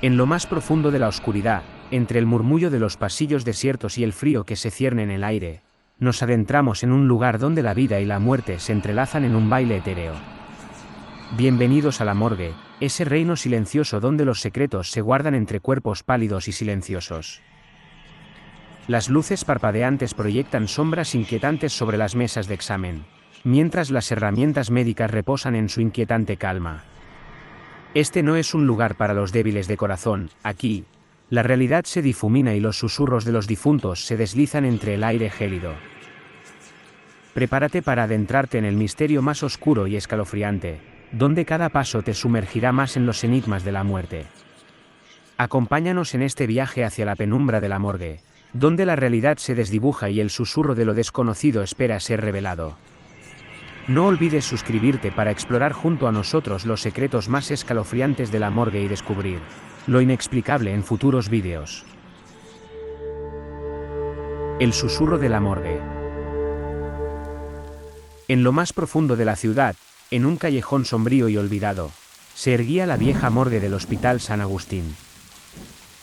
En lo más profundo de la oscuridad, entre el murmullo de los pasillos desiertos y el frío que se cierne en el aire, nos adentramos en un lugar donde la vida y la muerte se entrelazan en un baile etéreo. Bienvenidos a la morgue, ese reino silencioso donde los secretos se guardan entre cuerpos pálidos y silenciosos. Las luces parpadeantes proyectan sombras inquietantes sobre las mesas de examen, mientras las herramientas médicas reposan en su inquietante calma. Este no es un lugar para los débiles de corazón. Aquí, la realidad se difumina y los susurros de los difuntos se deslizan entre el aire gélido. Prepárate para adentrarte en el misterio más oscuro y escalofriante, donde cada paso te sumergirá más en los enigmas de la muerte. Acompáñanos en este viaje hacia la penumbra de la morgue, donde la realidad se desdibuja y el susurro de lo desconocido espera ser revelado. No olvides suscribirte para explorar junto a nosotros los secretos más escalofriantes de la morgue y descubrir lo inexplicable en futuros vídeos. El susurro de la morgue. En lo más profundo de la ciudad, en un callejón sombrío y olvidado, se erguía la vieja morgue del Hospital San Agustín.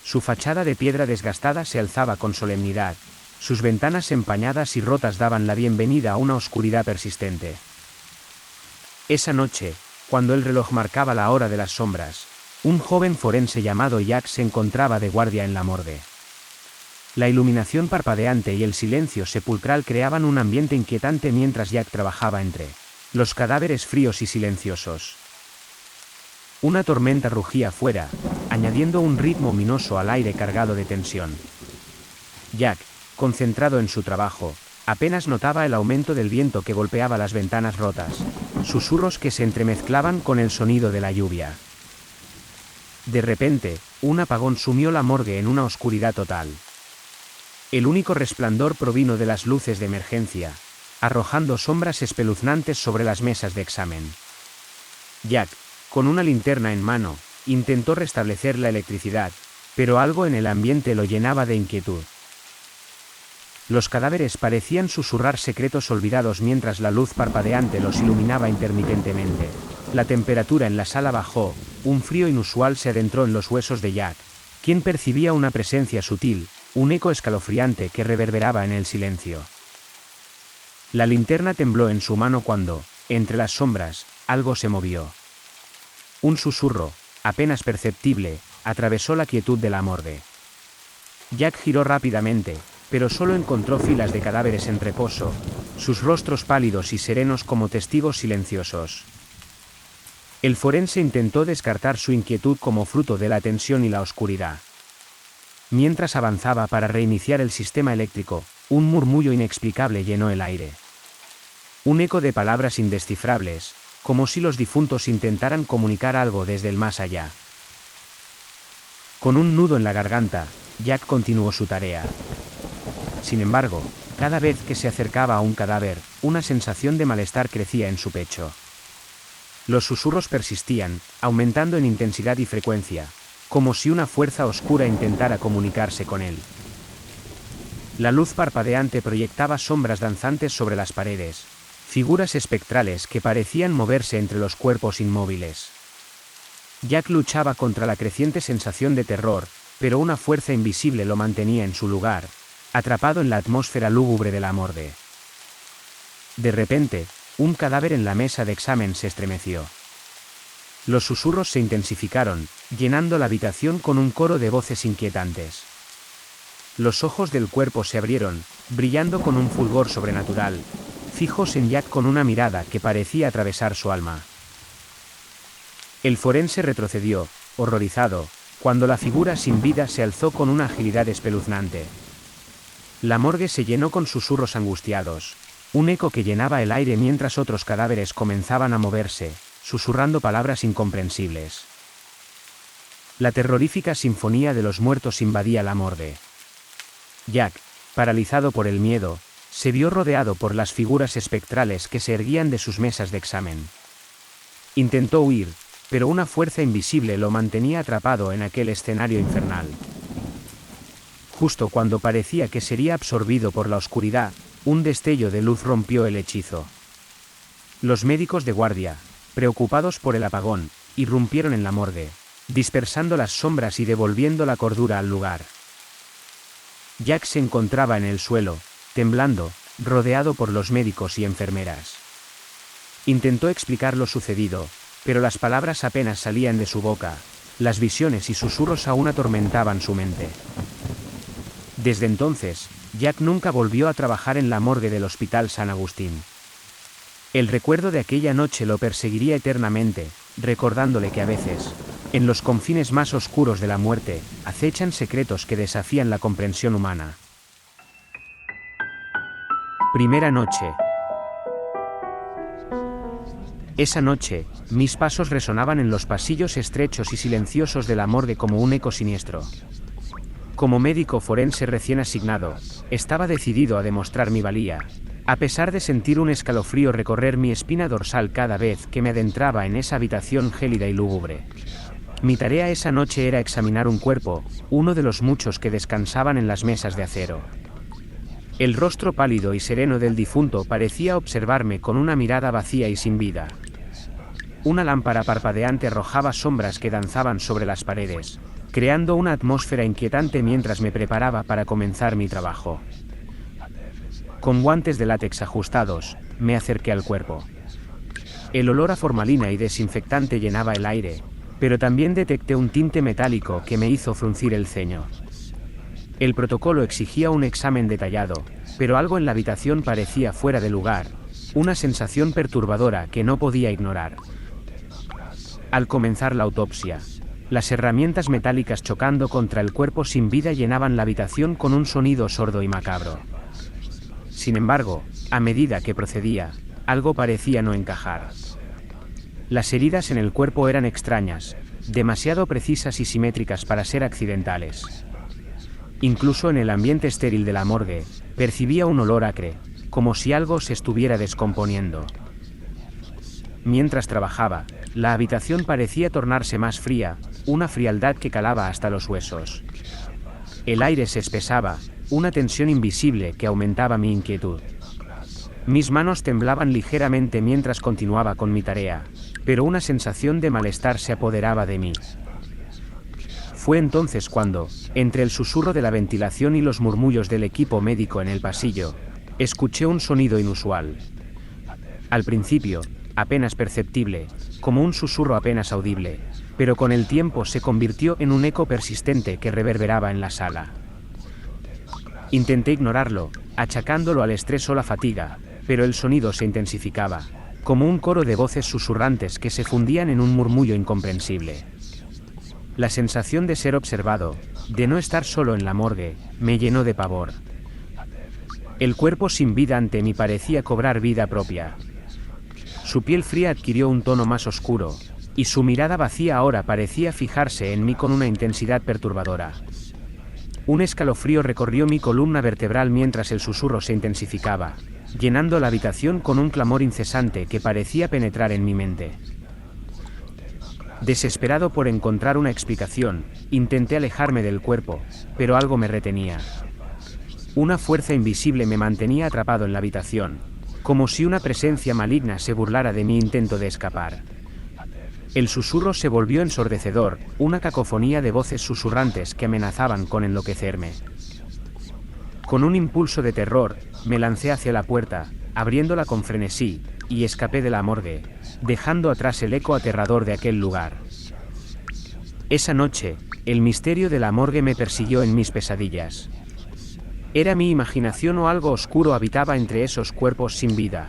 Su fachada de piedra desgastada se alzaba con solemnidad, sus ventanas empañadas y rotas daban la bienvenida a una oscuridad persistente. Esa noche, cuando el reloj marcaba la hora de las sombras, un joven forense llamado Jack se encontraba de guardia en la morgue. La iluminación parpadeante y el silencio sepulcral creaban un ambiente inquietante mientras Jack trabajaba entre los cadáveres fríos y silenciosos. Una tormenta rugía fuera, añadiendo un ritmo ominoso al aire cargado de tensión. Jack, concentrado en su trabajo, apenas notaba el aumento del viento que golpeaba las ventanas rotas, susurros que se entremezclaban con el sonido de la lluvia. De repente, un apagón sumió la morgue en una oscuridad total. El único resplandor provino de las luces de emergencia, arrojando sombras espeluznantes sobre las mesas de examen. Jack, con una linterna en mano, intentó restablecer la electricidad, pero algo en el ambiente lo llenaba de inquietud. Los cadáveres parecían susurrar secretos olvidados mientras la luz parpadeante los iluminaba intermitentemente. La temperatura en la sala bajó, un frío inusual se adentró en los huesos de Jack, quien percibía una presencia sutil, un eco escalofriante que reverberaba en el silencio. La linterna tembló en su mano cuando, entre las sombras, algo se movió. Un susurro, apenas perceptible, atravesó la quietud de la morgue. Jack giró rápidamente, pero solo encontró filas de cadáveres en reposo, sus rostros pálidos y serenos como testigos silenciosos. El forense intentó descartar su inquietud como fruto de la tensión y la oscuridad. Mientras avanzaba para reiniciar el sistema eléctrico, un murmullo inexplicable llenó el aire. Un eco de palabras indescifrables, como si los difuntos intentaran comunicar algo desde el más allá. Con un nudo en la garganta, Jack continuó su tarea. Sin embargo, cada vez que se acercaba a un cadáver, una sensación de malestar crecía en su pecho. Los susurros persistían, aumentando en intensidad y frecuencia, como si una fuerza oscura intentara comunicarse con él. La luz parpadeante proyectaba sombras danzantes sobre las paredes, figuras espectrales que parecían moverse entre los cuerpos inmóviles. Jack luchaba contra la creciente sensación de terror, pero una fuerza invisible lo mantenía en su lugar, atrapado en la atmósfera lúgubre de la morgue. De repente, un cadáver en la mesa de examen se estremeció. Los susurros se intensificaron, llenando la habitación con un coro de voces inquietantes. Los ojos del cuerpo se abrieron, brillando con un fulgor sobrenatural, fijos en Jack con una mirada que parecía atravesar su alma. El forense retrocedió, horrorizado, cuando la figura sin vida se alzó con una agilidad espeluznante. La morgue se llenó con susurros angustiados, un eco que llenaba el aire mientras otros cadáveres comenzaban a moverse, susurrando palabras incomprensibles. La terrorífica sinfonía de los muertos invadía la morgue. Jack, paralizado por el miedo, se vio rodeado por las figuras espectrales que se erguían de sus mesas de examen. Intentó huir, pero una fuerza invisible lo mantenía atrapado en aquel escenario infernal. Justo cuando parecía que sería absorbido por la oscuridad, un destello de luz rompió el hechizo. Los médicos de guardia, preocupados por el apagón, irrumpieron en la morgue, dispersando las sombras y devolviendo la cordura al lugar. Jack se encontraba en el suelo, temblando, rodeado por los médicos y enfermeras. Intentó explicar lo sucedido, pero las palabras apenas salían de su boca, las visiones y susurros aún atormentaban su mente. Desde entonces, Jack nunca volvió a trabajar en la morgue del Hospital San Agustín. El recuerdo de aquella noche lo perseguiría eternamente, recordándole que a veces, en los confines más oscuros de la muerte, acechan secretos que desafían la comprensión humana. Primera noche. Esa noche, mis pasos resonaban en los pasillos estrechos y silenciosos de la morgue como un eco siniestro. Como médico forense recién asignado, estaba decidido a demostrar mi valía, a pesar de sentir un escalofrío recorrer mi espina dorsal cada vez que me adentraba en esa habitación gélida y lúgubre. Mi tarea esa noche era examinar un cuerpo, uno de los muchos que descansaban en las mesas de acero. El rostro pálido y sereno del difunto parecía observarme con una mirada vacía y sin vida. Una lámpara parpadeante arrojaba sombras que danzaban sobre las paredes, creando una atmósfera inquietante mientras me preparaba para comenzar mi trabajo. Con guantes de látex ajustados, me acerqué al cuerpo. El olor a formalina y desinfectante llenaba el aire, pero también detecté un tinte metálico que me hizo fruncir el ceño. El protocolo exigía un examen detallado, pero algo en la habitación parecía fuera de lugar, una sensación perturbadora que no podía ignorar. Al comenzar la autopsia, las herramientas metálicas chocando contra el cuerpo sin vida llenaban la habitación con un sonido sordo y macabro. Sin embargo, a medida que procedía, algo parecía no encajar. Las heridas en el cuerpo eran extrañas, demasiado precisas y simétricas para ser accidentales. Incluso en el ambiente estéril de la morgue, percibía un olor acre, como si algo se estuviera descomponiendo. Mientras trabajaba, la habitación parecía tornarse más fría, una frialdad que calaba hasta los huesos. El aire se espesaba, una tensión invisible que aumentaba mi inquietud. Mis manos temblaban ligeramente mientras continuaba con mi tarea, pero una sensación de malestar se apoderaba de mí. Fue entonces cuando, entre el susurro de la ventilación y los murmullos del equipo médico en el pasillo, escuché un sonido inusual. Al principio, apenas perceptible, como un susurro apenas audible, pero con el tiempo se convirtió en un eco persistente que reverberaba en la sala. Intenté ignorarlo, achacándolo al estrés o la fatiga, pero el sonido se intensificaba, como un coro de voces susurrantes que se fundían en un murmullo incomprensible. La sensación de ser observado, de no estar solo en la morgue, me llenó de pavor. El cuerpo sin vida ante mí parecía cobrar vida propia. Su piel fría adquirió un tono más oscuro, y su mirada vacía ahora parecía fijarse en mí con una intensidad perturbadora. Un escalofrío recorrió mi columna vertebral mientras el susurro se intensificaba, llenando la habitación con un clamor incesante que parecía penetrar en mi mente. Desesperado por encontrar una explicación, intenté alejarme del cuerpo, pero algo me retenía. Una fuerza invisible me mantenía atrapado en la habitación, como si una presencia maligna se burlara de mi intento de escapar. El susurro se volvió ensordecedor, una cacofonía de voces susurrantes que amenazaban con enloquecerme. Con un impulso de terror, me lancé hacia la puerta, abriéndola con frenesí, y escapé de la morgue, dejando atrás el eco aterrador de aquel lugar. Esa noche, el misterio de la morgue me persiguió en mis pesadillas. ¿Era mi imaginación o algo oscuro habitaba entre esos cuerpos sin vida?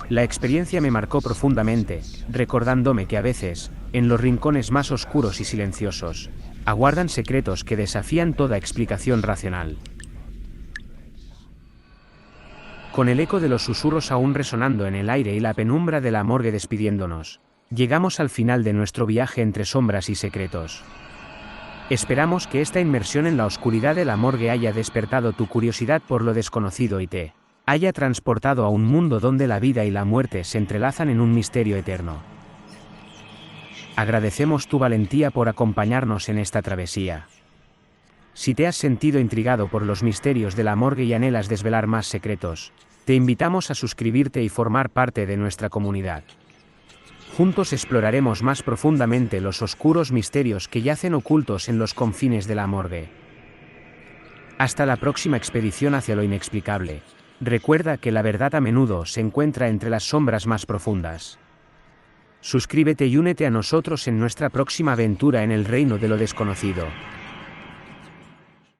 La experiencia me marcó profundamente, recordándome que a veces, en los rincones más oscuros y silenciosos, aguardan secretos que desafían toda explicación racional. Con el eco de los susurros aún resonando en el aire y la penumbra de la morgue despidiéndonos, llegamos al final de nuestro viaje entre sombras y secretos. Esperamos que esta inmersión en la oscuridad de la morgue haya despertado tu curiosidad por lo desconocido y te haya transportado a un mundo donde la vida y la muerte se entrelazan en un misterio eterno. Agradecemos tu valentía por acompañarnos en esta travesía. Si te has sentido intrigado por los misterios de la morgue y anhelas desvelar más secretos, te invitamos a suscribirte y formar parte de nuestra comunidad. Juntos exploraremos más profundamente los oscuros misterios que yacen ocultos en los confines de la morgue. Hasta la próxima expedición hacia lo inexplicable. Recuerda que la verdad a menudo se encuentra entre las sombras más profundas. Suscríbete y únete a nosotros en nuestra próxima aventura en el reino de lo desconocido.